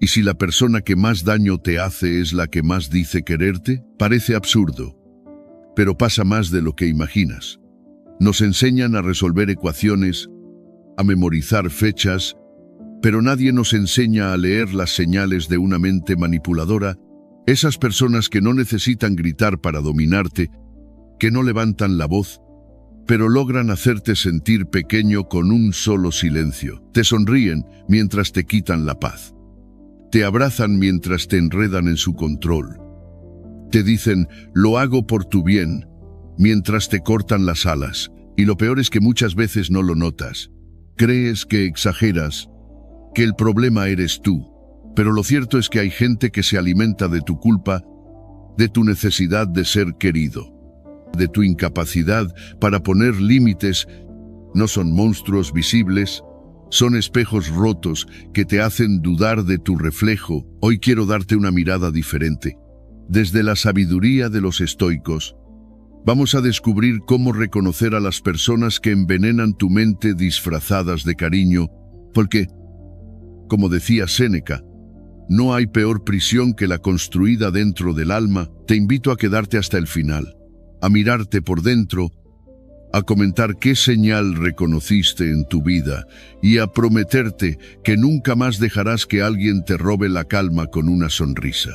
Y si la persona que más daño te hace es la que más dice quererte, parece absurdo. Pero pasa más de lo que imaginas. Nos enseñan a resolver ecuaciones, a memorizar fechas, pero nadie nos enseña a leer las señales de una mente manipuladora, esas personas que no necesitan gritar para dominarte, que no levantan la voz, pero logran hacerte sentir pequeño con un solo silencio. Te sonríen mientras te quitan la paz. Te abrazan mientras te enredan en su control. Te dicen, lo hago por tu bien, mientras te cortan las alas. Y lo peor es que muchas veces no lo notas. Crees que exageras, que el problema eres tú. Pero lo cierto es que hay gente que se alimenta de tu culpa, de tu necesidad de ser querido, de tu incapacidad para poner límites. No son monstruos visibles, son espejos rotos que te hacen dudar de tu reflejo. Hoy quiero darte una mirada diferente. Desde la sabiduría de los estoicos, vamos a descubrir cómo reconocer a las personas que envenenan tu mente disfrazadas de cariño, porque, como decía Séneca, no hay peor prisión que la construida dentro del alma. Te invito a quedarte hasta el final, a mirarte por dentro, a comentar qué señal reconociste en tu vida y a prometerte que nunca más dejarás que alguien te robe la calma con una sonrisa.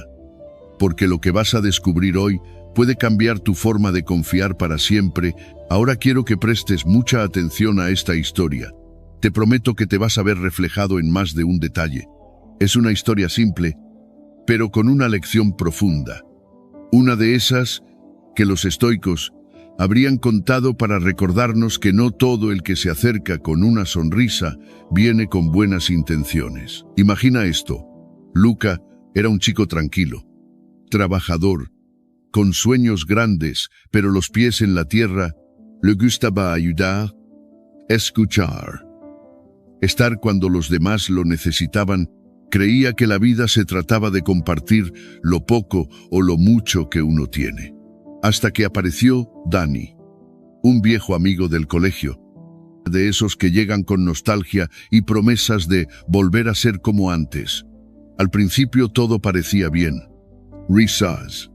Porque lo que vas a descubrir hoy puede cambiar tu forma de confiar para siempre. Ahora quiero que prestes mucha atención a esta historia. Te prometo que te vas a ver reflejado en más de un detalle. Es una historia simple, pero con una lección profunda. Una de esas que los estoicos habrían contado para recordarnos que no todo el que se acerca con una sonrisa viene con buenas intenciones. Imagina esto. Luca era un chico tranquilo, trabajador, con sueños grandes, pero los pies en la tierra. Le gustaba ayudar, escuchar, estar cuando los demás lo necesitaban. Creía que la vida se trataba de compartir lo poco o lo mucho que uno tiene. Hasta que apareció Dani, un viejo amigo del colegio, de esos que llegan con nostalgia y promesas de volver a ser como antes. Al principio todo parecía bien. Risas,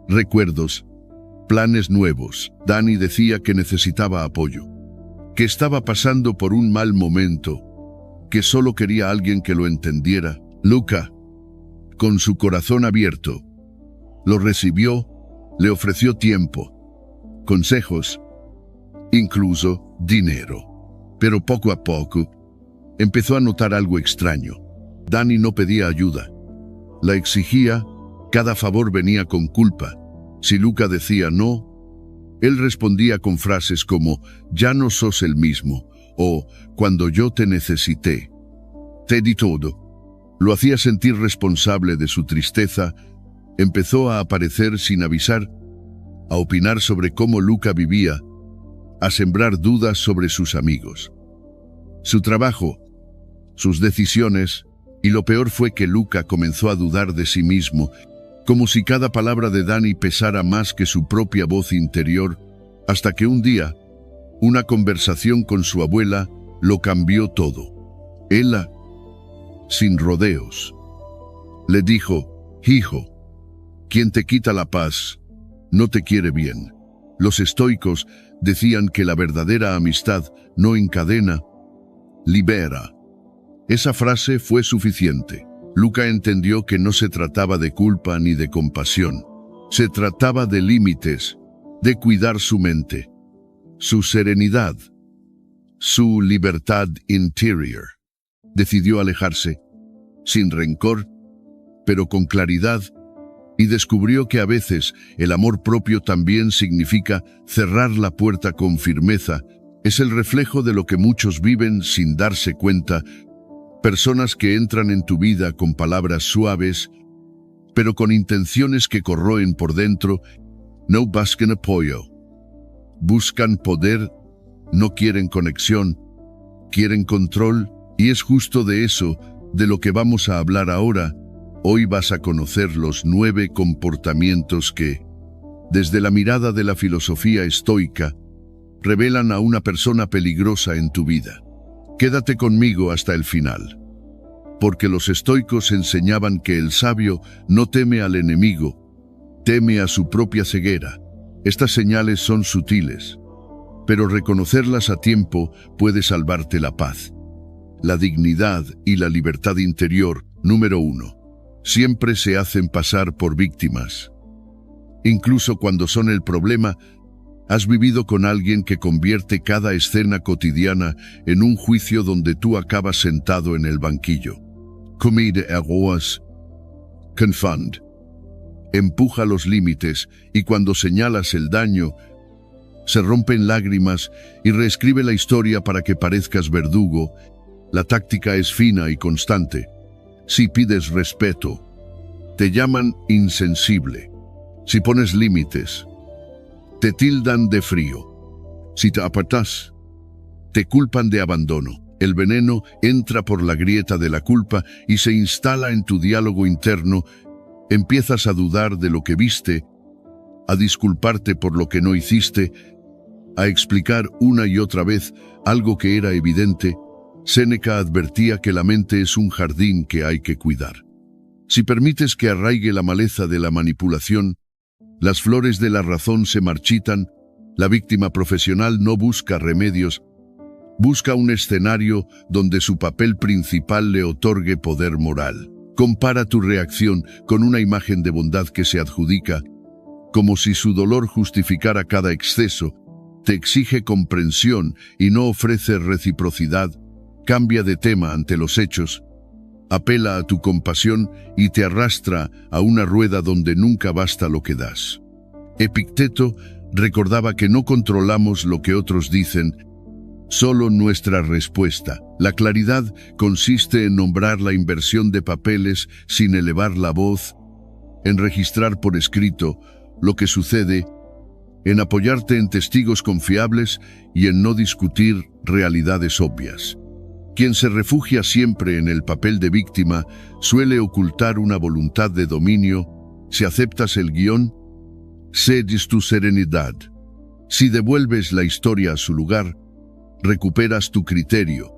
recuerdos, planes nuevos. Dani decía que necesitaba apoyo, que estaba pasando por un mal momento, que solo quería a alguien que lo entendiera. Luca, con su corazón abierto, lo recibió, le ofreció tiempo, consejos, incluso dinero. Pero poco a poco, empezó a notar algo extraño. Dani no pedía ayuda, la exigía, cada favor venía con culpa. Si Luca decía no, él respondía con frases como, ya no sos el mismo, o cuando yo te necesité, te di todo. Lo hacía sentir responsable de su tristeza. Empezó a aparecer sin avisar, a opinar sobre cómo Luca vivía, a sembrar dudas sobre sus amigos, su trabajo, sus decisiones, y lo peor fue que Luca comenzó a dudar de sí mismo, como si cada palabra de Dani pesara más que su propia voz interior, hasta que un día, una conversación con su abuela lo cambió todo. Ella, sin rodeos, le dijo, hijo, quien te quita la paz no te quiere bien. Los estoicos decían que la verdadera amistad no encadena, libera. Esa frase fue suficiente. Luca entendió que no se trataba de culpa ni de compasión. Se trataba de límites, de cuidar su mente, su serenidad, su libertad interior. Decidió alejarse, sin rencor, pero con claridad, y descubrió que a veces el amor propio también significa cerrar la puerta con firmeza. Es el reflejo de lo que muchos viven sin darse cuenta. Personas que entran en tu vida con palabras suaves, pero con intenciones que corroen por dentro. No buscan apoyo, buscan poder, no quieren conexión, quieren control, y es justo de eso de lo que vamos a hablar ahora. Hoy vas a conocer los 9 comportamientos que, desde la mirada de la filosofía estoica, revelan a una persona peligrosa en tu vida. Quédate conmigo hasta el final. porque los estoicos enseñaban que el sabio no teme al enemigo, teme a su propia ceguera. Estas señales son sutiles, pero reconocerlas a tiempo puede salvarte la paz. La dignidad y la libertad interior, número 1. Siempre se hacen pasar por víctimas. Incluso cuando son el problema, has vivido con alguien que convierte cada escena cotidiana en un juicio donde tú acabas sentado en el banquillo. Comide errores, confund. Empuja los límites y cuando señalas el daño, se rompen lágrimas y reescribe la historia para que parezcas verdugo. La táctica es fina y constante. Si pides respeto, te llaman insensible. Si pones límites, te tildan de frío. Si te apartas, te culpan de abandono. El veneno entra por la grieta de la culpa y se instala en tu diálogo interno. Empiezas a dudar de lo que viste, a disculparte por lo que no hiciste, a explicar una y otra vez algo que era evidente. Séneca advertía que la mente es un jardín que hay que cuidar. Si permites que arraigue la maleza de la manipulación, las flores de la razón se marchitan. La víctima profesional no busca remedios, busca un escenario donde su papel principal le otorgue poder moral. Compara tu reacción con una imagen de bondad que se adjudica, como si su dolor justificara cada exceso. Te exige comprensión y no ofrece reciprocidad. Cambia de tema ante los hechos, apela a tu compasión y te arrastra a una rueda donde nunca basta lo que das. Epicteto recordaba que no controlamos lo que otros dicen, solo nuestra respuesta. La claridad consiste en nombrar la inversión de papeles sin elevar la voz, en registrar por escrito lo que sucede, en apoyarte en testigos confiables y en no discutir realidades obvias. Quien se refugia siempre en el papel de víctima suele ocultar una voluntad de dominio. Si aceptas el guión, cedes tu serenidad. Si devuelves la historia a su lugar, recuperas tu criterio.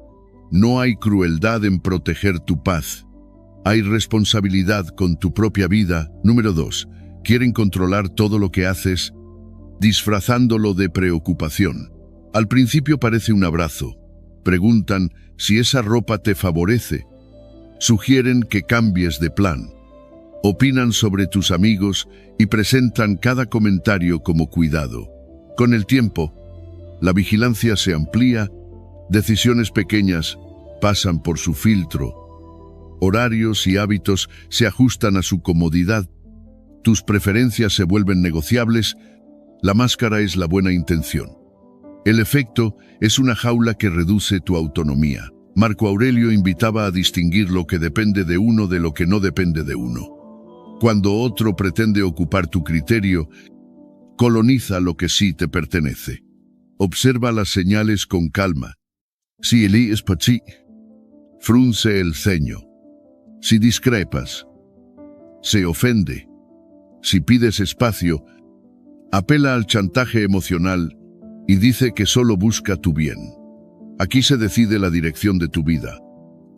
No hay crueldad en proteger tu paz. Hay responsabilidad con tu propia vida. Número 2. Quieren controlar todo lo que haces, disfrazándolo de preocupación. Al principio parece un abrazo. Preguntan si esa ropa te favorece. Sugieren que cambies de plan. Opinan sobre tus amigos y presentan cada comentario como cuidado. Con el tiempo, la vigilancia se amplía, decisiones pequeñas pasan por su filtro. Horarios y hábitos se ajustan a su comodidad. Tus preferencias se vuelven negociables. La máscara es la buena intención. El efecto es una jaula que reduce tu autonomía. Marco Aurelio invitaba a distinguir lo que depende de uno de lo que no depende de uno. Cuando otro pretende ocupar tu criterio, coloniza lo que sí te pertenece. Observa las señales con calma. Si Eli es pachi, frunce el ceño. Si discrepas, se ofende. Si pides espacio, apela al chantaje emocional y dice que solo busca tu bien. Aquí se decide la dirección de tu vida.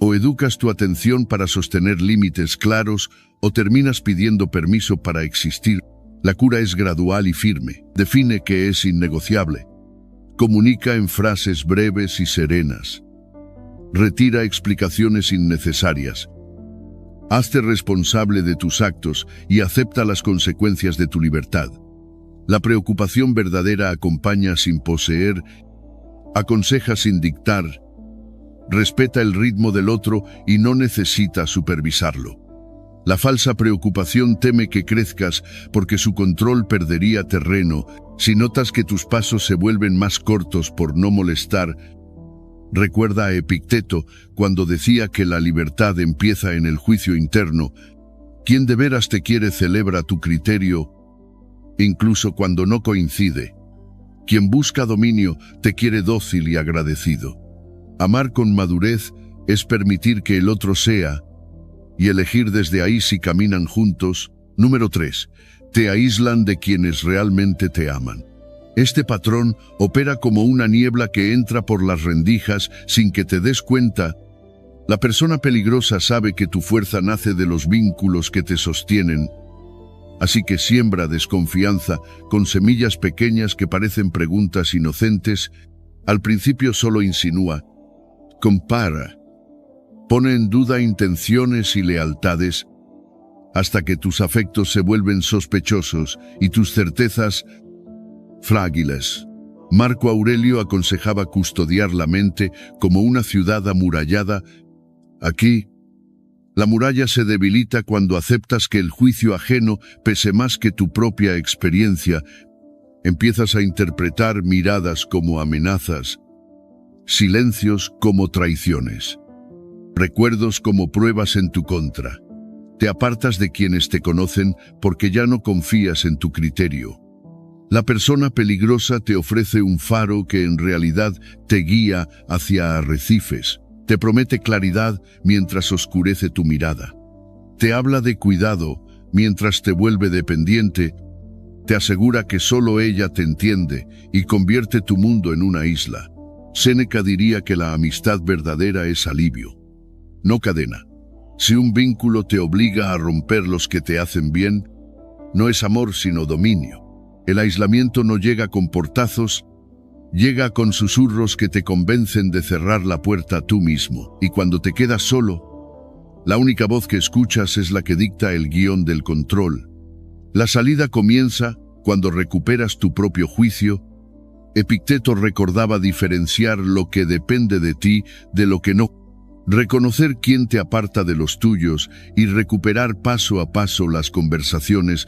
O educas tu atención para sostener límites claros, o terminas pidiendo permiso para existir. La cura es gradual y firme. Define que es innegociable. Comunica en frases breves y serenas. Retira explicaciones innecesarias. Hazte responsable de tus actos y acepta las consecuencias de tu libertad. La preocupación verdadera acompaña sin poseer, aconseja sin dictar, respeta el ritmo del otro y no necesita supervisarlo. La falsa preocupación teme que crezcas porque su control perdería terreno. Si notas que tus pasos se vuelven más cortos por no molestar, recuerda a Epicteto cuando decía que la libertad empieza en el juicio interno. Quien de veras te quiere celebra tu criterio, incluso cuando no coincide. Quien busca dominio te quiere dócil y agradecido. Amar con madurez es permitir que el otro sea y elegir desde ahí si caminan juntos. Número 3. Te aíslan de quienes realmente te aman. Este patrón opera como una niebla que entra por las rendijas sin que te des cuenta. La persona peligrosa sabe que tu fuerza nace de los vínculos que te sostienen, así que siembra desconfianza con semillas pequeñas que parecen preguntas inocentes. Al principio solo insinúa, compara, pone en duda intenciones y lealtades, hasta que tus afectos se vuelven sospechosos y tus certezas frágiles. Marco Aurelio aconsejaba custodiar la mente como una ciudad amurallada. Aquí, la muralla se debilita cuando aceptas que el juicio ajeno pese más que tu propia experiencia. Empiezas a interpretar miradas como amenazas, silencios como traiciones, recuerdos como pruebas en tu contra. Te apartas de quienes te conocen porque ya no confías en tu criterio. La persona peligrosa te ofrece un faro que en realidad te guía hacia arrecifes. Te promete claridad mientras oscurece tu mirada. Te habla de cuidado mientras te vuelve dependiente. Te asegura que solo ella te entiende y convierte tu mundo en una isla. Séneca diría que la amistad verdadera es alivio, no cadena. Si un vínculo te obliga a romper los que te hacen bien, no es amor sino dominio. El aislamiento no llega con portazos, llega con susurros que te convencen de cerrar la puerta tú mismo. Y cuando te quedas solo, la única voz que escuchas es la que dicta el guión del control. La salida comienza cuando recuperas tu propio juicio. Epicteto recordaba diferenciar lo que depende de ti de lo que no. Reconocer quién te aparta de los tuyos y recuperar paso a paso las conversaciones,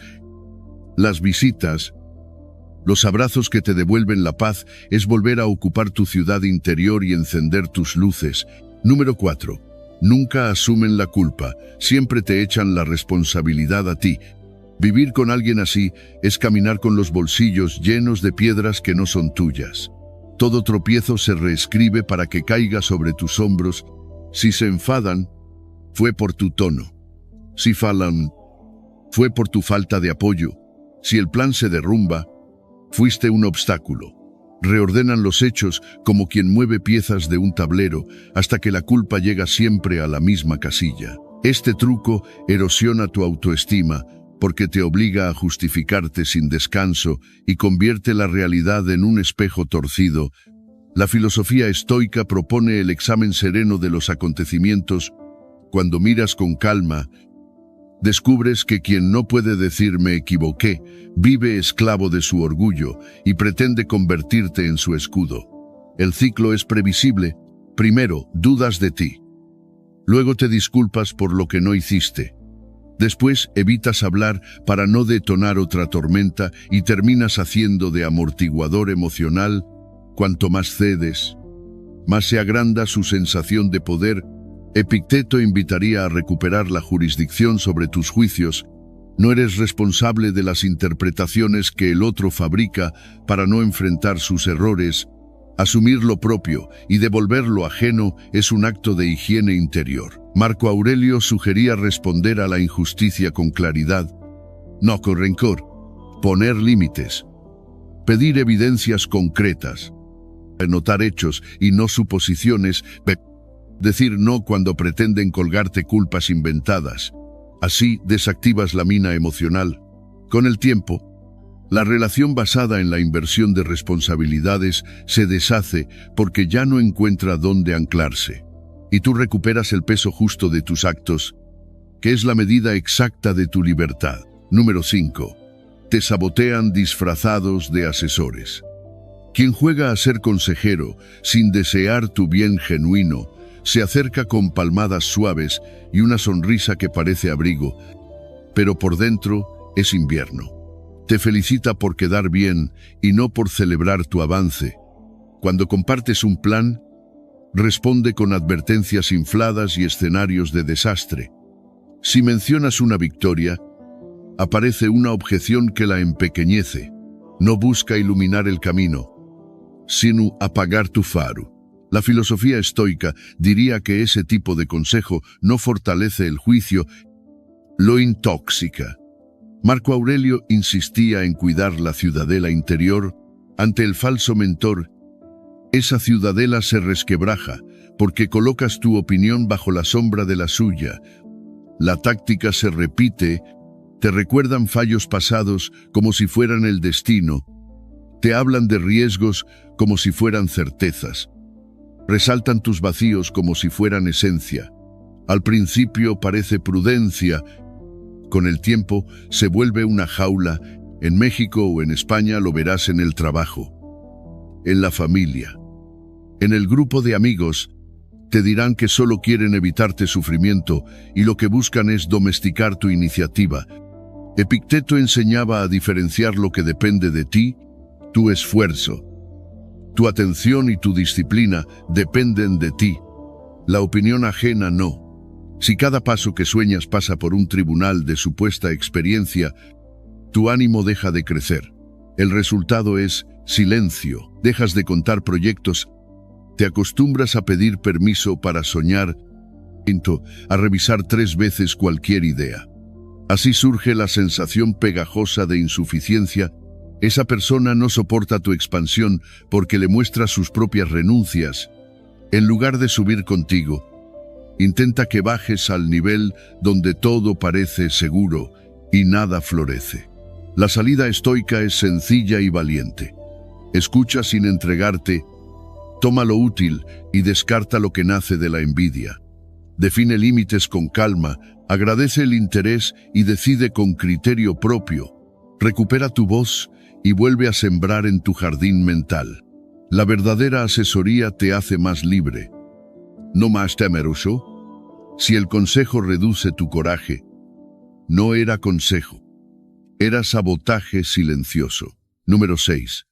las visitas, los abrazos que te devuelven la paz. Es volver a ocupar tu ciudad interior y encender tus luces. Número 4. Nunca asumen la culpa, siempre te echan la responsabilidad a ti. Vivir con alguien así es caminar con los bolsillos llenos de piedras que no son tuyas. Todo tropiezo se reescribe para que caiga sobre tus hombros. Si se enfadan, fue por tu tono. Si falan, fue por tu falta de apoyo. Si el plan se derrumba, fuiste un obstáculo. Reordenan los hechos como quien mueve piezas de un tablero hasta que la culpa llega siempre a la misma casilla. Este truco erosiona tu autoestima porque te obliga a justificarte sin descanso y convierte la realidad en un espejo torcido. La filosofía estoica propone el examen sereno de los acontecimientos. Cuando miras con calma, descubres que quien no puede decir me equivoqué, vive esclavo de su orgullo y pretende convertirte en su escudo. El ciclo es previsible. Primero, dudas de ti. Luego te disculpas por lo que no hiciste. Después evitas hablar para no detonar otra tormenta y terminas haciendo de amortiguador emocional. Cuanto más cedes, más se agranda su sensación de poder. Epicteto invitaría a recuperar la jurisdicción sobre tus juicios. No eres responsable de las interpretaciones que el otro fabrica para no enfrentar sus errores. Asumir lo propio y devolver lo ajeno es un acto de higiene interior. Marco Aurelio sugería responder a la injusticia con claridad, no con rencor. Poner límites. Pedir evidencias concretas. Notar hechos y no suposiciones. Decir no cuando pretenden colgarte culpas inventadas. Así desactivas la mina emocional. Con el tiempo, la relación basada en la inversión de responsabilidades se deshace porque ya no encuentra dónde anclarse. Y tú recuperas el peso justo de tus actos, que es la medida exacta de tu libertad. Número 5. Te sabotean disfrazados de asesores. Quien juega a ser consejero sin desear tu bien genuino, se acerca con palmadas suaves y una sonrisa que parece abrigo, pero por dentro es invierno. Te felicita por quedar bien y no por celebrar tu avance. Cuando compartes un plan, responde con advertencias infladas y escenarios de desastre. Si mencionas una victoria, aparece una objeción que la empequeñece. No busca iluminar el camino, sino apagar tu faro. La filosofía estoica diría que ese tipo de consejo no fortalece el juicio, lo intóxica. Marco Aurelio insistía en cuidar la ciudadela interior ante el falso mentor. Esa ciudadela se resquebraja porque colocas tu opinión bajo la sombra de la suya. La táctica se repite, te recuerdan fallos pasados como si fueran el destino, te hablan de riesgos como si fueran certezas, resaltan tus vacíos como si fueran esencia. Al principio parece prudencia, con el tiempo se vuelve una jaula. En México o en España lo verás en el trabajo, en la familia, en el grupo de amigos. Te dirán que solo quieren evitarte sufrimiento y lo que buscan es domesticar tu iniciativa. Epicteto enseñaba a diferenciar lo que depende de ti, tu esfuerzo. Tu atención y tu disciplina dependen de ti. La opinión ajena no. Si cada paso que sueñas pasa por un tribunal de supuesta experiencia, tu ánimo deja de crecer. El resultado es silencio. Dejas de contar proyectos. Te acostumbras a pedir permiso para soñar, a revisar 3 veces cualquier idea. Así surge la sensación pegajosa de insuficiencia. Esa persona no soporta tu expansión porque le muestra sus propias renuncias. En lugar de subir contigo, intenta que bajes al nivel donde todo parece seguro y nada florece. La salida estoica es sencilla y valiente. Escucha sin entregarte, toma lo útil y descarta lo que nace de la envidia. Define límites con calma, agradece el interés y decide con criterio propio. Recupera tu voz y vuelve a sembrar en tu jardín mental. La verdadera asesoría te hace más libre, no más temeroso. Si el consejo reduce tu coraje, no era consejo, era sabotaje silencioso. Número 6.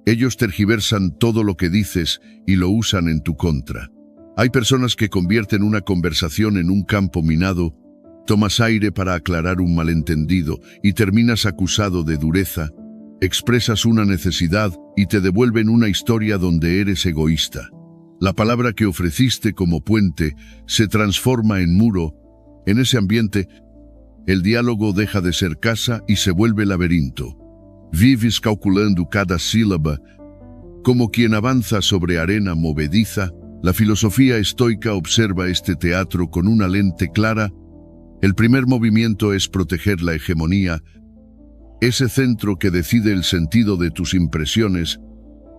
Ellos tergiversan todo lo que dices y lo usan en tu contra. Hay personas que convierten una conversación en un campo minado. Tomas aire para aclarar un malentendido y terminas acusado de dureza. Expresas una necesidad y te devuelven una historia donde eres egoísta. La palabra que ofreciste como puente se transforma en muro. En ese ambiente, el diálogo deja de ser casa y se vuelve laberinto. Vives calculando cada sílaba, como quien avanza sobre arena movediza. La filosofía estoica observa este teatro con una lente clara. El primer movimiento es proteger la hegemonía, ese centro que decide el sentido de tus impresiones.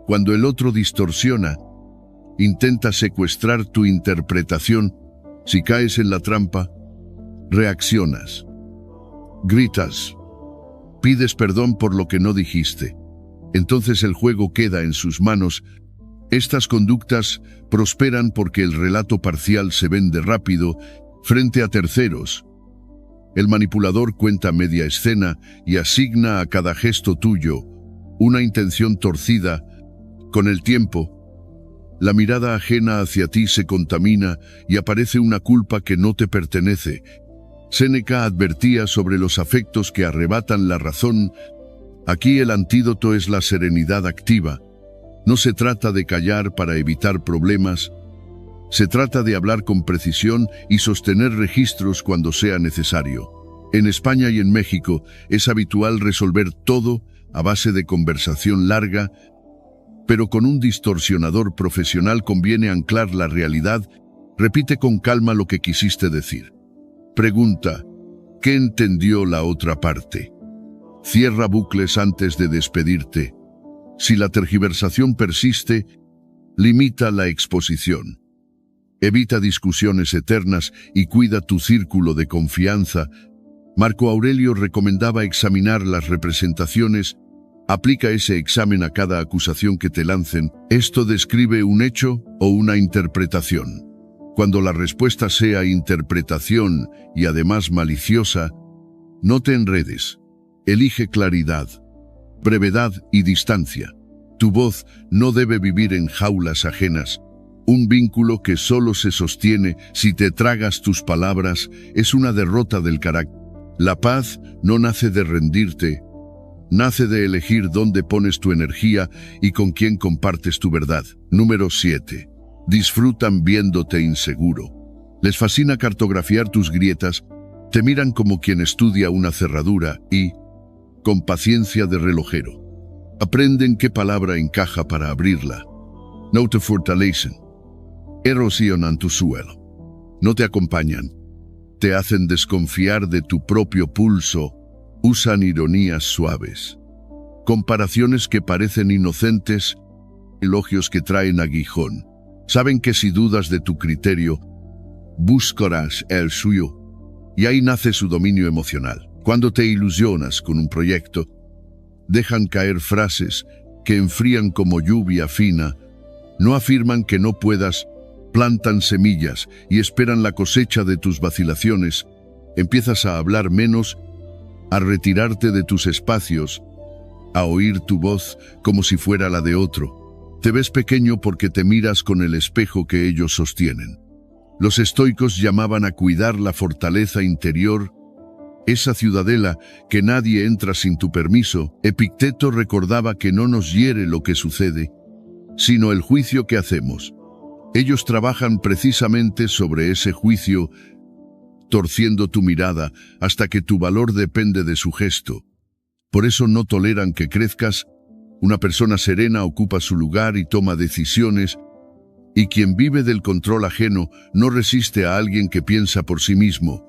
Cuando el otro distorsiona, intenta secuestrar tu interpretación. Si caes en la trampa, reaccionas, gritas, pides perdón por lo que no dijiste. Entonces el juego queda en sus manos. Estas conductas prosperan porque el relato parcial se vende rápido frente a terceros. El manipulador cuenta media escena y asigna a cada gesto tuyo una intención torcida. Con el tiempo, la mirada ajena hacia ti se contamina y aparece una culpa que no te pertenece. Séneca advertía sobre los afectos que arrebatan la razón. Aquí el antídoto es la serenidad activa. No se trata de callar para evitar problemas. Se trata de hablar con precisión y sostener registros cuando sea necesario. En España y en México es habitual resolver todo a base de conversación larga, pero con un distorsionador profesional conviene anclar la realidad. Repite con calma lo que quisiste decir. Pregunta, ¿qué entendió la otra parte? Cierra bucles antes de despedirte. Si la tergiversación persiste, limita la exposición. Evita discusiones eternas y cuida tu círculo de confianza. Marco Aurelio recomendaba examinar las representaciones. Aplica ese examen a cada acusación que te lancen. Esto describe un hecho o una interpretación. Cuando la respuesta sea interpretación y además maliciosa, no te enredes. Elige claridad, brevedad y distancia. Tu voz no debe vivir en jaulas ajenas. Un vínculo que solo se sostiene si te tragas tus palabras es una derrota del carácter. La paz no nace de rendirte, nace de elegir dónde pones tu energía y con quién compartes tu verdad. Número 7. Disfrutan viéndote inseguro. Les fascina cartografiar tus grietas, te miran como quien estudia una cerradura y, con paciencia de relojero, aprenden qué palabra encaja para abrirla. No te fortalecen. erosionan tu suelo. No te acompañan. Te hacen desconfiar de tu propio pulso. Usan ironías suaves. Comparaciones que parecen inocentes, elogios que traen aguijón. Saben que si dudas de tu criterio, buscarás el suyo. Y ahí nace su dominio emocional. Cuando te ilusionas con un proyecto, dejan caer frases que enfrían como lluvia fina, no afirman que no puedas, plantan semillas y esperan la cosecha de tus vacilaciones. Empiezas a hablar menos, a retirarte de tus espacios, a oír tu voz como si fuera la de otro. Te ves pequeño porque te miras con el espejo que ellos sostienen. Los estoicos llamaban a cuidar la fortaleza interior, esa ciudadela que nadie entra sin tu permiso. Epicteto recordaba que no nos hiere lo que sucede, sino el juicio que hacemos. Ellos trabajan precisamente sobre ese juicio, torciendo tu mirada hasta que tu valor depende de su gesto. Por eso no toleran que crezcas. Una persona serena ocupa su lugar y toma decisiones, y quien vive del control ajeno no resiste a alguien que piensa por sí mismo.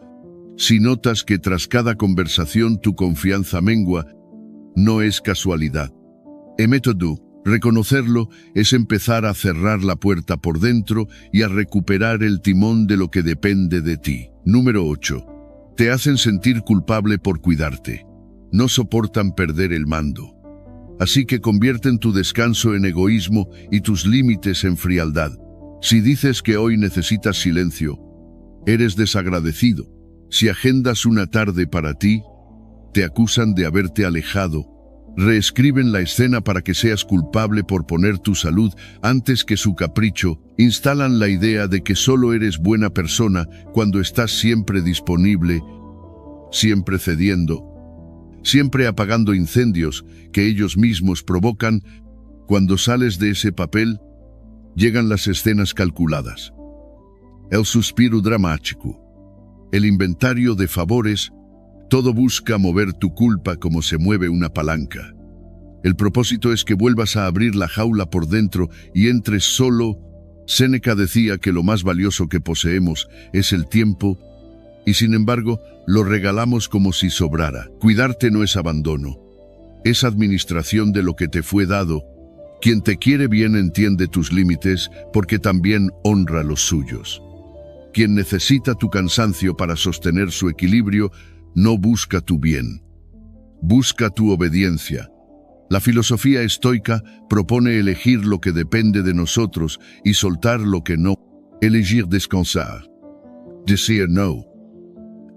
Si notas que tras cada conversación tu confianza mengua, no es casualidad. El método, reconocerlo, es empezar a cerrar la puerta por dentro y a recuperar el timón de lo que depende de ti. Número 8. Te hacen sentir culpable por cuidarte. No soportan perder el mando. Así que convierten tu descanso en egoísmo y tus límites en frialdad. Si dices que hoy necesitas silencio, eres desagradecido. Si agendas una tarde para ti, te acusan de haberte alejado. Reescriben la escena para que seas culpable por poner tu salud antes que su capricho. Instalan la idea de que solo eres buena persona cuando estás siempre disponible, siempre cediendo, siempre apagando incendios que ellos mismos provocan. Cuando sales de ese papel, llegan las escenas calculadas. El suspiro dramático. El inventario de favores. Todo busca mover tu culpa como se mueve una palanca. El propósito es que vuelvas a abrir la jaula por dentro y entres solo. Séneca decía que lo más valioso que poseemos es el tiempo, y sin embargo, lo regalamos como si sobrara. Cuidarte no es abandono, es administración de lo que te fue dado. Quien te quiere bien entiende tus límites porque también honra los suyos. Quien necesita tu cansancio para sostener su equilibrio no busca tu bien, busca tu obediencia. La filosofía estoica propone elegir lo que depende de nosotros y soltar lo que no. Elegir descansar. Decir no.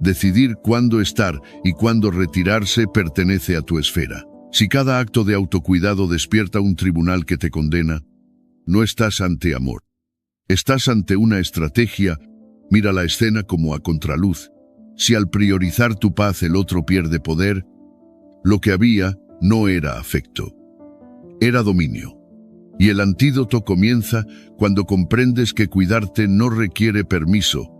Decidir cuándo estar y cuándo retirarse pertenece a tu esfera. Si cada acto de autocuidado despierta un tribunal que te condena, no estás ante amor. Estás ante una estrategia. Mira la escena como a contraluz. Si al priorizar tu paz el otro pierde poder, lo que había no era afecto, era dominio. Y el antídoto comienza cuando comprendes que cuidarte no requiere permiso,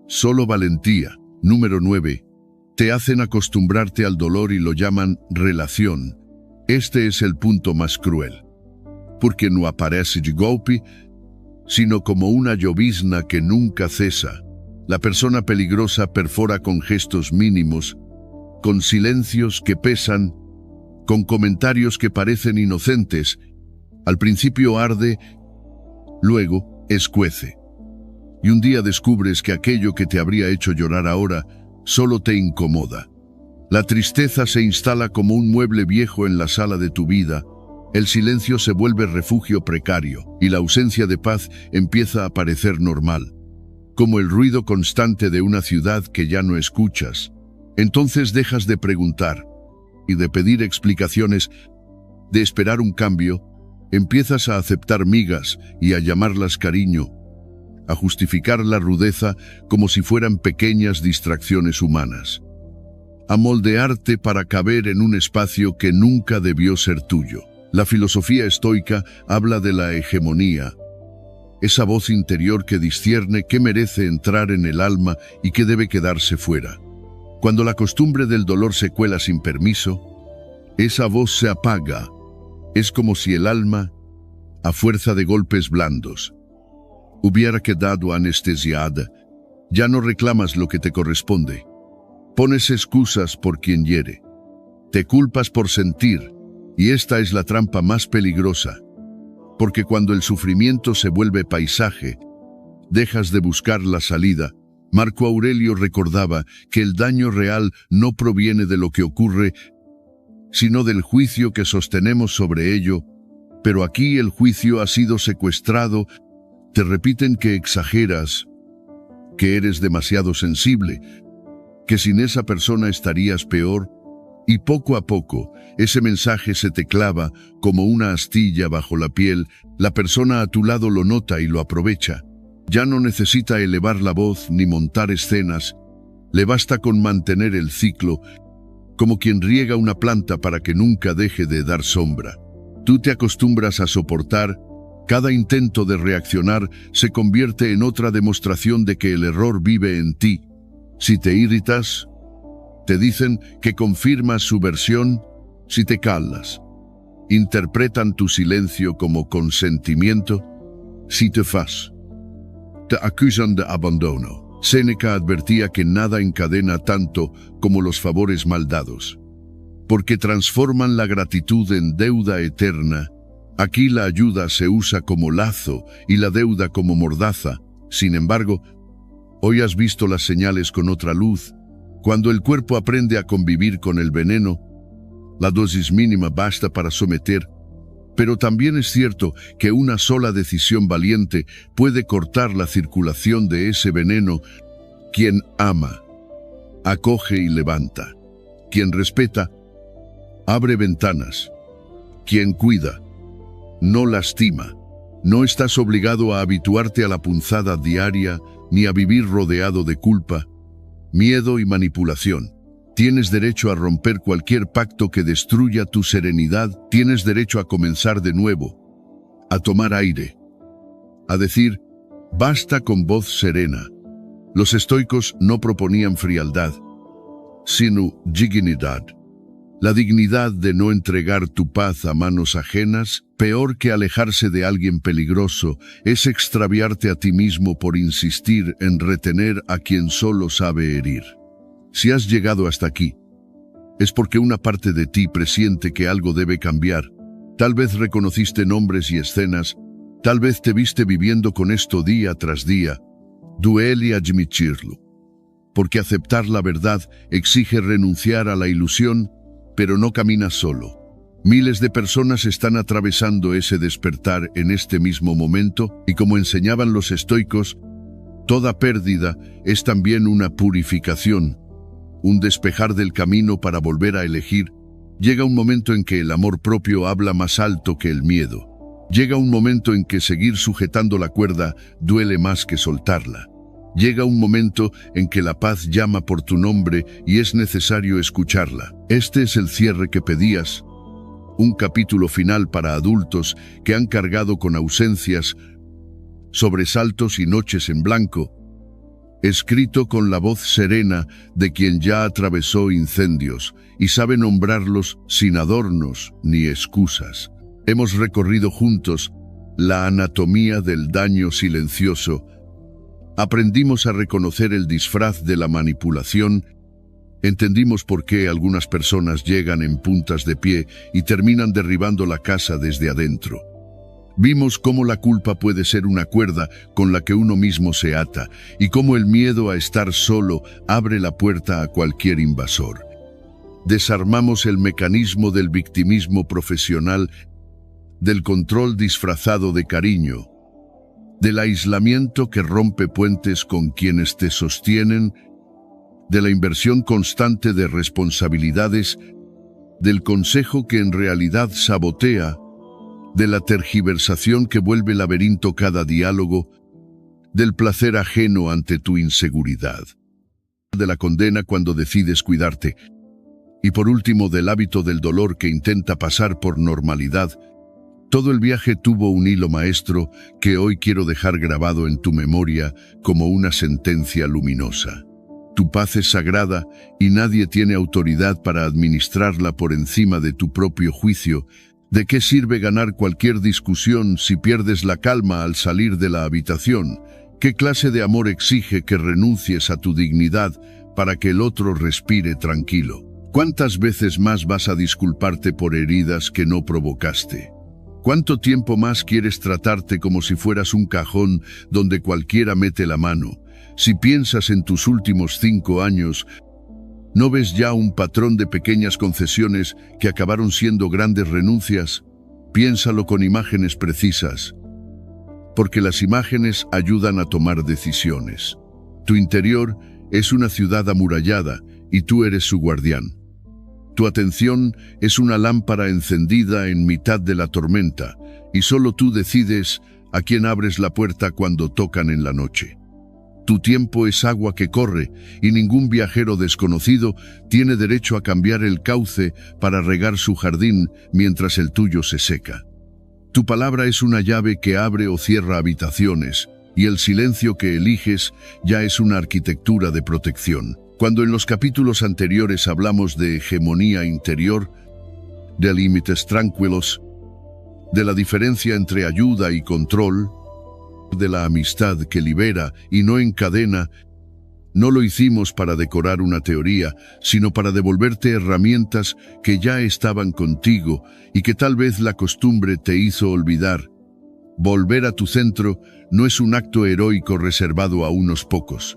solo valentía. Número 9. Te hacen acostumbrarte al dolor y lo llaman relación. Este es el punto más cruel, porque no aparece de golpe, sino como una llovizna que nunca cesa. La persona peligrosa perfora con gestos mínimos, con silencios que pesan, con comentarios que parecen inocentes. Al principio arde, luego escuece. Y un día descubres que aquello que te habría hecho llorar ahora solo te incomoda. La tristeza se instala como un mueble viejo en la sala de tu vida. El silencio se vuelve refugio precario y la ausencia de paz empieza a parecer normal, como el ruido constante de una ciudad que ya no escuchas. Entonces dejas de preguntar y de pedir explicaciones, de esperar un cambio. Empiezas a aceptar migas y a llamarlas cariño, a justificar la rudeza como si fueran pequeñas distracciones humanas, a moldearte para caber en un espacio que nunca debió ser tuyo. La filosofía estoica habla de la hegemonía, esa voz interior que discierne qué merece entrar en el alma y qué debe quedarse fuera. Cuando la costumbre del dolor se cuela sin permiso, esa voz se apaga. Es como si el alma, a fuerza de golpes blandos, Hubiera quedado anestesiada. Ya no reclamas lo que te corresponde. Pones excusas por quien hiere. Te culpas por sentir, y esta es la trampa más peligrosa. Porque cuando el sufrimiento se vuelve paisaje, dejas de buscar la salida. Marco Aurelio recordaba que el daño real no proviene de lo que ocurre, sino del juicio que sostenemos sobre ello, pero aquí el juicio ha sido secuestrado. Te repiten que exageras, que eres demasiado sensible, que sin esa persona estarías peor, y poco a poco ese mensaje se te clava como una astilla bajo la piel. La persona a tu lado lo nota y lo aprovecha. Ya no necesita elevar la voz ni montar escenas, le basta con mantener el ciclo, como quien riega una planta para que nunca deje de dar sombra. Tú te acostumbras a soportar. Cada intento de reaccionar se convierte en otra demostración de que el error vive en ti. Si te irritas, te dicen que confirmas su versión. Si te callas, interpretan tu silencio como consentimiento. Si te fas, te acusan de abandono. Séneca advertía que nada encadena tanto como los favores mal dados, porque transforman la gratitud en deuda eterna. Aquí la ayuda se usa como lazo y la deuda como mordaza. Sin embargo, hoy has visto las señales con otra luz. Cuando el cuerpo aprende a convivir con el veneno, la dosis mínima basta para someter. Pero también es cierto que una sola decisión valiente puede cortar la circulación de ese veneno. Quien ama, acoge y levanta. Quien respeta, abre ventanas. Quien cuida, no lastima. No estás obligado a habituarte a la punzada diaria ni a vivir rodeado de culpa, miedo y manipulación. Tienes derecho a romper cualquier pacto que destruya tu serenidad. Tienes derecho a comenzar de nuevo, a tomar aire, a decir, basta con voz serena. Los estoicos no proponían frialdad, sino dignidad. La dignidad de no entregar tu paz a manos ajenas, peor que alejarse de alguien peligroso, es extraviarte a ti mismo por insistir en retener a quien solo sabe herir. Si has llegado hasta aquí, es porque una parte de ti presiente que algo debe cambiar. Tal vez reconociste nombres y escenas, tal vez te viste viviendo con esto día tras día. Duele admitirlo, porque aceptar la verdad exige renunciar a la ilusión, pero no caminas solo. Miles de personas están atravesando ese despertar en este mismo momento, y como enseñaban los estoicos, toda pérdida es también una purificación, un despejar del camino para volver a elegir. Llega un momento en que el amor propio habla más alto que el miedo. Llega un momento en que seguir sujetando la cuerda duele más que soltarla. Llega un momento en que la paz llama por tu nombre y es necesario escucharla. Este es el cierre que pedías, un capítulo final para adultos que han cargado con ausencias, sobresaltos y noches en blanco, escrito con la voz serena de quien ya atravesó incendios y sabe nombrarlos sin adornos ni excusas. Hemos recorrido juntos la anatomía del daño silencioso. Aprendimos a reconocer el disfraz de la manipulación. Entendimos por qué algunas personas llegan en puntas de pie y terminan derribando la casa desde adentro. Vimos cómo la culpa puede ser una cuerda con la que uno mismo se ata y cómo el miedo a estar solo abre la puerta a cualquier invasor. Desarmamos el mecanismo del victimismo profesional, del control disfrazado de cariño, del aislamiento que rompe puentes con quienes te sostienen, de la inversión constante de responsabilidades, del consejo que en realidad sabotea, de la tergiversación que vuelve laberinto cada diálogo, del placer ajeno ante tu inseguridad, de la condena cuando decides cuidarte, y por último del hábito del dolor que intenta pasar por normalidad. Todo el viaje tuvo un hilo maestro que hoy quiero dejar grabado en tu memoria como una sentencia luminosa. Tu paz es sagrada y nadie tiene autoridad para administrarla por encima de tu propio juicio. ¿De qué sirve ganar cualquier discusión si pierdes la calma al salir de la habitación? ¿Qué clase de amor exige que renuncies a tu dignidad para que el otro respire tranquilo? ¿Cuántas veces más vas a disculparte por heridas que no provocaste? ¿Cuánto tiempo más quieres tratarte como si fueras un cajón donde cualquiera mete la mano? Si piensas en tus últimos 5 años, ¿no ves ya un patrón de pequeñas concesiones que acabaron siendo grandes renuncias? Piénsalo con imágenes precisas, porque las imágenes ayudan a tomar decisiones. Tu interior es una ciudad amurallada y tú eres su guardián. Tu atención es una lámpara encendida en mitad de la tormenta y solo tú decides a quién abres la puerta cuando tocan en la noche. Tu tiempo es agua que corre y ningún viajero desconocido tiene derecho a cambiar el cauce para regar su jardín mientras el tuyo se seca. Tu palabra es una llave que abre o cierra habitaciones y el silencio que eliges ya es una arquitectura de protección. Cuando en los capítulos anteriores hablamos de hegemonía interior, de límites tranquilos, de la diferencia entre ayuda y control, de la amistad que libera y no encadena, no lo hicimos para decorar una teoría, sino para devolverte herramientas que ya estaban contigo y que tal vez la costumbre te hizo olvidar. Volver a tu centro no es un acto heroico reservado a unos pocos.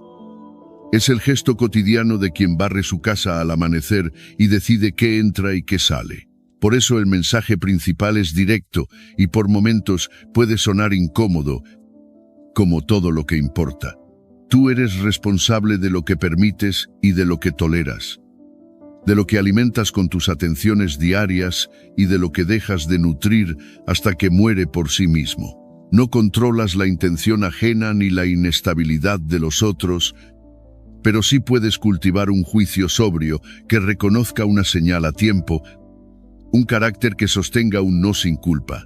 Es el gesto cotidiano de quien barre su casa al amanecer y decide qué entra y qué sale. Por eso el mensaje principal es directo y por momentos puede sonar incómodo, como todo lo que importa. Tú eres responsable de lo que permites y de lo que toleras, de lo que alimentas con tus atenciones diarias y de lo que dejas de nutrir hasta que muere por sí mismo. No controlas la intención ajena ni la inestabilidad de los otros, pero sí puedes cultivar un juicio sobrio que reconozca una señal a tiempo, un carácter que sostenga un no sin culpa,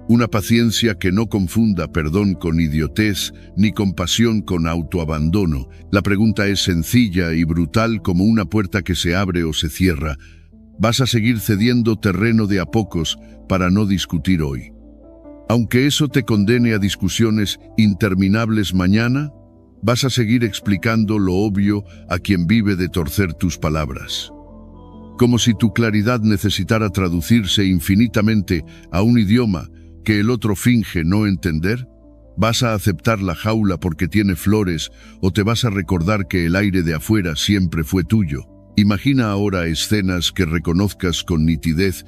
una paciencia que no confunda perdón con idiotez ni compasión con autoabandono. La pregunta es sencilla y brutal como una puerta que se abre o se cierra. ¿Vas a seguir cediendo terreno de a pocos para no discutir hoy, aunque eso te condene a discusiones interminables mañana? ¿Vas a seguir explicando lo obvio a quien vive de torcer tus palabras? Como si tu claridad necesitara traducirse infinitamente a un idioma que el otro finge no entender. ¿Vas a aceptar la jaula porque tiene flores o te vas a recordar que el aire de afuera siempre fue tuyo? Imagina ahora escenas que reconozcas con nitidez,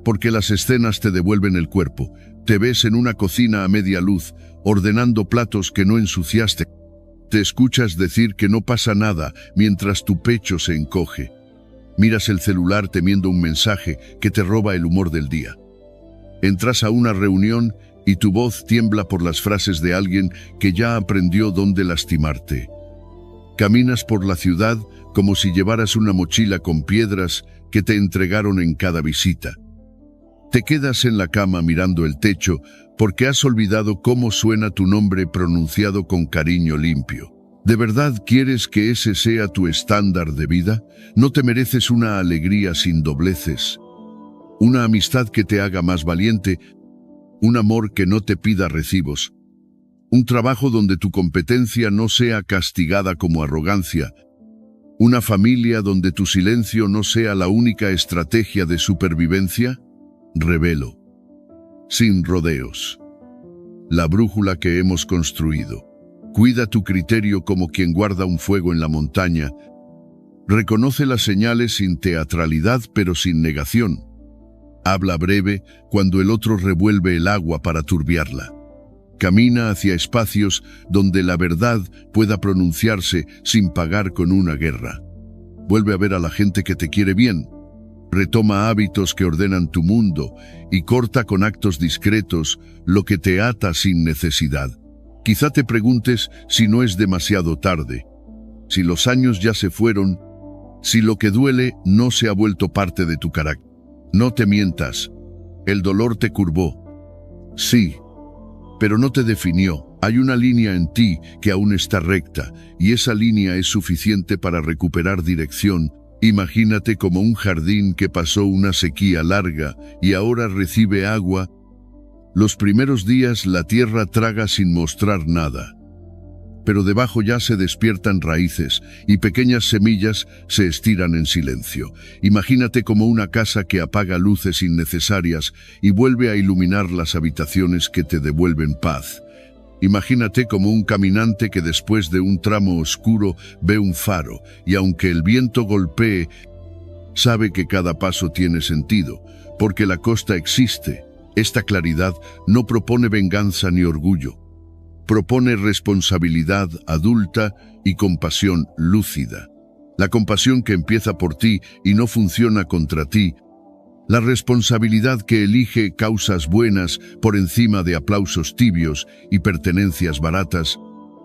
porque las escenas te devuelven el cuerpo. Te ves en una cocina a media luz, ordenando platos que no ensuciaste. Te escuchas decir que no pasa nada mientras tu pecho se encoge. Miras el celular temiendo un mensaje que te roba el humor del día. Entras a una reunión y tu voz tiembla por las frases de alguien que ya aprendió dónde lastimarte. Caminas por la ciudad como si llevaras una mochila con piedras que te entregaron en cada visita. Te quedas en la cama mirando el techo porque has olvidado cómo suena tu nombre pronunciado con cariño limpio. ¿De verdad quieres que ese sea tu estándar de vida? ¿No te mereces una alegría sin dobleces? Una amistad que te haga más valiente, un amor que no te pida recibos, un trabajo donde tu competencia no sea castigada como arrogancia, una familia donde tu silencio no sea la única estrategia de supervivencia. Revelo, sin rodeos, la brújula que hemos construido. Cuida tu criterio como quien guarda un fuego en la montaña. Reconoce las señales sin teatralidad pero sin negación. Habla breve cuando el otro revuelve el agua para turbiarla. Camina hacia espacios donde la verdad pueda pronunciarse sin pagar con una guerra. Vuelve a ver a la gente que te quiere bien. Retoma hábitos que ordenan tu mundo y corta con actos discretos lo que te ata sin necesidad. Quizá te preguntes si no es demasiado tarde, si los años ya se fueron, si lo que duele no se ha vuelto parte de tu carácter. No te mientas, el dolor te curvó. Sí, pero no te definió. Hay una línea en ti que aún está recta y esa línea es suficiente para recuperar dirección Imagínate como un jardín que pasó una sequía larga y ahora recibe agua. Los primeros días la tierra traga sin mostrar nada, pero debajo ya se despiertan raíces y pequeñas semillas se estiran en silencio. Imagínate como una casa que apaga luces innecesarias y vuelve a iluminar las habitaciones que te devuelven paz. Imagínate como un caminante que después de un tramo oscuro ve un faro y aunque el viento golpee, sabe que cada paso tiene sentido, porque la costa existe. Esta claridad no propone venganza ni orgullo. Propone responsabilidad adulta y compasión lúcida. La compasión que empieza por ti y no funciona contra ti. La responsabilidad que elige causas buenas por encima de aplausos tibios y pertenencias baratas.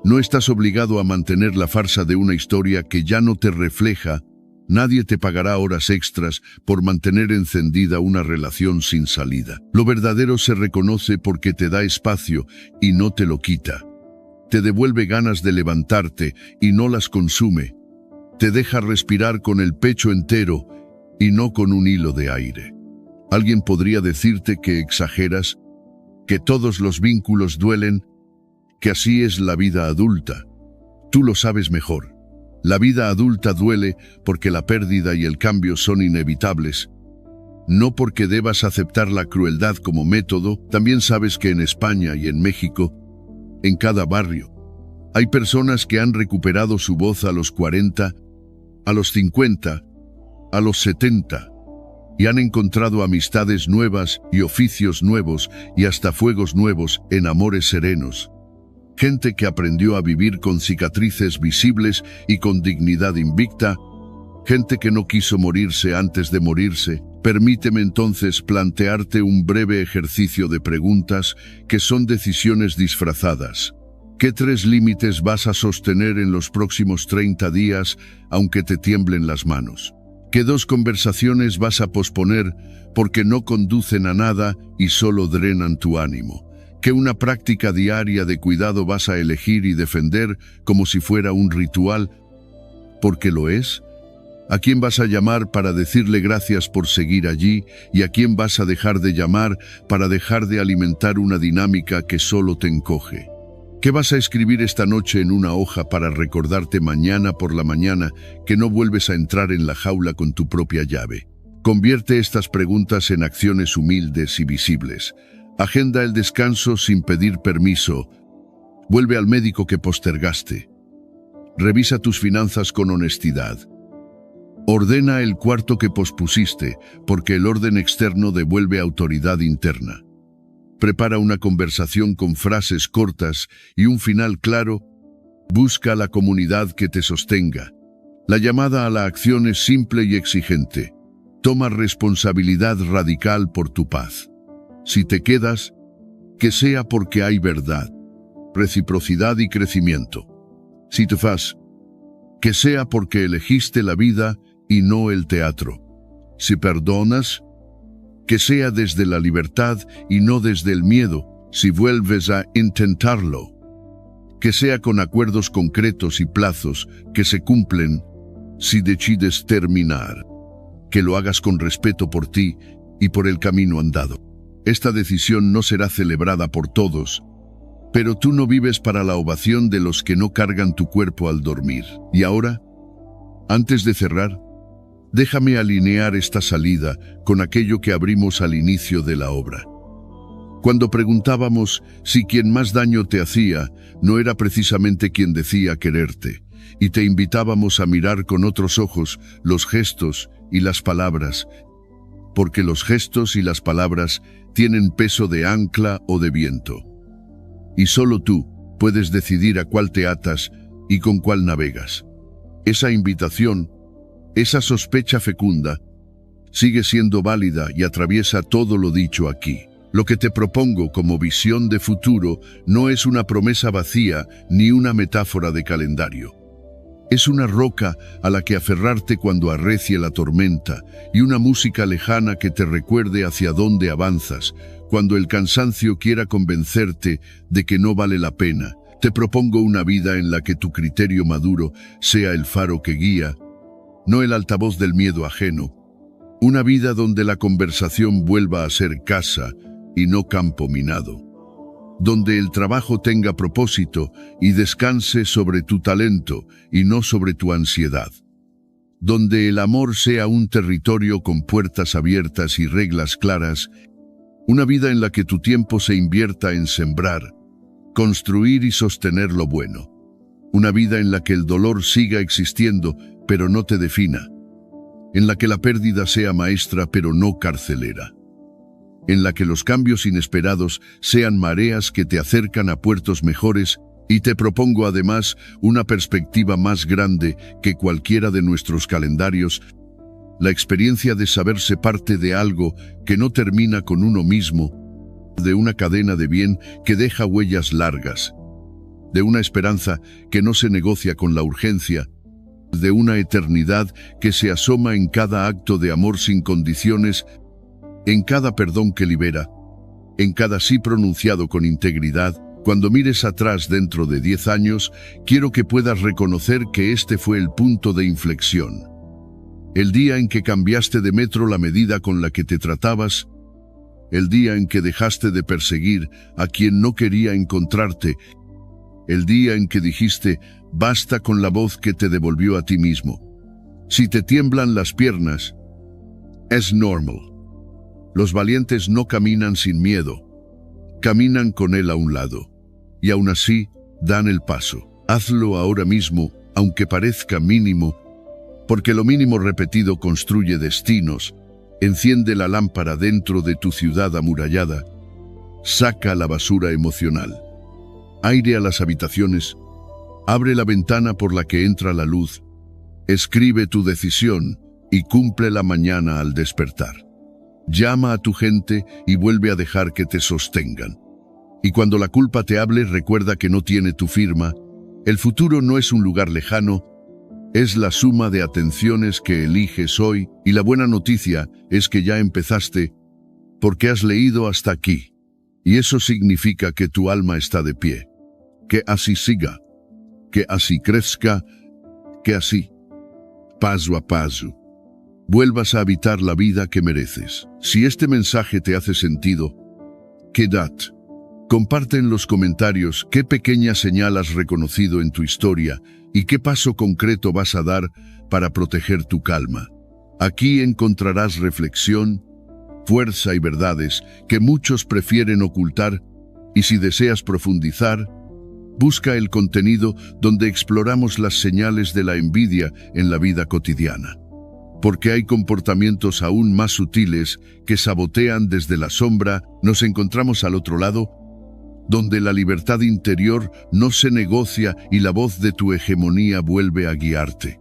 No estás obligado a mantener la farsa de una historia que ya no te refleja. Nadie te pagará horas extras por mantener encendida una relación sin salida. Lo verdadero se reconoce porque te da espacio y no te lo quita. Te devuelve ganas de levantarte y no las consume. Te deja respirar con el pecho entero y no con un hilo de aire. Alguien podría decirte que exageras, que todos los vínculos duelen, que así es la vida adulta. Tú lo sabes mejor. La vida adulta duele porque la pérdida y el cambio son inevitables. No porque debas aceptar la crueldad como método. También sabes que en España y en México, en cada barrio, hay personas que han recuperado su voz a los 40, a los 50, a los 70, y han encontrado amistades nuevas y oficios nuevos y hasta fuegos nuevos en amores serenos. Gente que aprendió a vivir con cicatrices visibles y con dignidad invicta. Gente que no quiso morirse antes de morirse. Permíteme entonces plantearte un breve ejercicio de preguntas que son decisiones disfrazadas. ¿Qué 3 límites vas a sostener en los próximos 30 días, aunque te tiemblen las manos? ¿Qué 2 conversaciones vas a posponer porque no conducen a nada y solo drenan tu ánimo? ¿Qué una práctica diaria de cuidado vas a elegir y defender como si fuera un ritual? ¿Porque lo es? ¿A quién vas a llamar para decirle gracias por seguir allí? ¿Y a quién vas a dejar de llamar para dejar de alimentar una dinámica que solo te encoge? ¿Qué vas a escribir esta noche en una hoja para recordarte mañana por la mañana que no vuelves a entrar en la jaula con tu propia llave? Convierte estas preguntas en acciones humildes y visibles. Agenda el descanso sin pedir permiso. Vuelve al médico que postergaste. Revisa tus finanzas con honestidad. Ordena el cuarto que pospusiste, porque el orden externo devuelve autoridad interna. Prepara una conversación con frases cortas y un final claro. Busca la comunidad que te sostenga. La llamada a la acción es simple y exigente. Toma responsabilidad radical por tu paz. Si te quedas, que sea porque hay verdad, reciprocidad y crecimiento. Si te vas, que sea porque elegiste la vida y no el teatro. Si perdonas, que sea desde la libertad y no desde el miedo. Si vuelves a intentarlo, que sea con acuerdos concretos y plazos que se cumplen. Si decides terminar, que lo hagas con respeto por ti y por el camino andado. Esta decisión no será celebrada por todos, pero tú no vives para la ovación de los que no cargan tu cuerpo al dormir. Y ahora, antes de cerrar, déjame alinear esta salida con aquello que abrimos al inicio de la obra. Cuando preguntábamos si quien más daño te hacía no era precisamente quien decía quererte, y te invitábamos a mirar con otros ojos los gestos y las palabras, porque los gestos y las palabras tienen peso de ancla o de viento. Y solo tú puedes decidir a cuál te atas y con cuál navegas. Esa invitación, esa sospecha fecunda, sigue siendo válida y atraviesa todo lo dicho aquí. Lo que te propongo como visión de futuro no es una promesa vacía ni una metáfora de calendario. Es una roca a la que aferrarte cuando arrecie la tormenta y una música lejana que te recuerde hacia dónde avanzas, cuando el cansancio quiera convencerte de que no vale la pena. Te propongo una vida en la que tu criterio maduro sea el faro que guía, no el altavoz del miedo ajeno. Una vida donde la conversación vuelva a ser casa y no campo minado. Donde el trabajo tenga propósito y descanse sobre tu talento y no sobre tu ansiedad. Donde el amor sea un territorio con puertas abiertas y reglas claras. Una vida en la que tu tiempo se invierta en sembrar, construir y sostener lo bueno. Una vida en la que el dolor siga existiendo, pero no te defina. En la que la pérdida sea maestra, pero no carcelera. En la que los cambios inesperados sean mareas que te acercan a puertos mejores, y te propongo además una perspectiva más grande que cualquiera de nuestros calendarios, la experiencia de saberse parte de algo que no termina con uno mismo, de una cadena de bien que deja huellas largas, de una esperanza que no se negocia con la urgencia, de una eternidad que se asoma en cada acto de amor sin condiciones, en cada perdón que libera, en cada sí pronunciado con integridad. Cuando mires atrás dentro de 10 años, quiero que puedas reconocer que este fue el punto de inflexión. El día en que cambiaste de metro la medida con la que te tratabas, el día en que dejaste de perseguir a quien no quería encontrarte, el día en que dijiste, basta con la voz que te devolvió a ti mismo. Si te tiemblan las piernas, es normal. Los valientes no caminan sin miedo, caminan con él a un lado. Y aún así, dan el paso. Hazlo ahora mismo, aunque parezca mínimo, porque lo mínimo repetido construye destinos. Enciende la lámpara dentro de tu ciudad amurallada. Saca la basura emocional. Aire a las habitaciones. Abre la ventana por la que entra la luz. Escribe tu decisión y cúmplela mañana al despertar. Llama a tu gente y vuelve a dejar que te sostengan. Y cuando la culpa te hable, recuerda que no tiene tu firma. El futuro no es un lugar lejano, es la suma de atenciones que eliges hoy, y la buena noticia es que ya empezaste, porque has leído hasta aquí. Y eso significa que tu alma está de pie. Que así siga, que así crezca, que así, paso a paso, vuelvas a habitar la vida que mereces. Si este mensaje te hace sentido, quédate. Comparte en los comentarios qué pequeña señal has reconocido en tu historia y qué paso concreto vas a dar para proteger tu calma. Aquí encontrarás reflexión, fuerza y verdades que muchos prefieren ocultar, y si deseas profundizar, busca el contenido donde exploramos las señales de la envidia en la vida cotidiana. Porque hay comportamientos aún más sutiles que sabotean desde la sombra. Nos encontramos al otro lado, donde la libertad interior no se negocia y la voz de tu hegemonía vuelve a guiarte.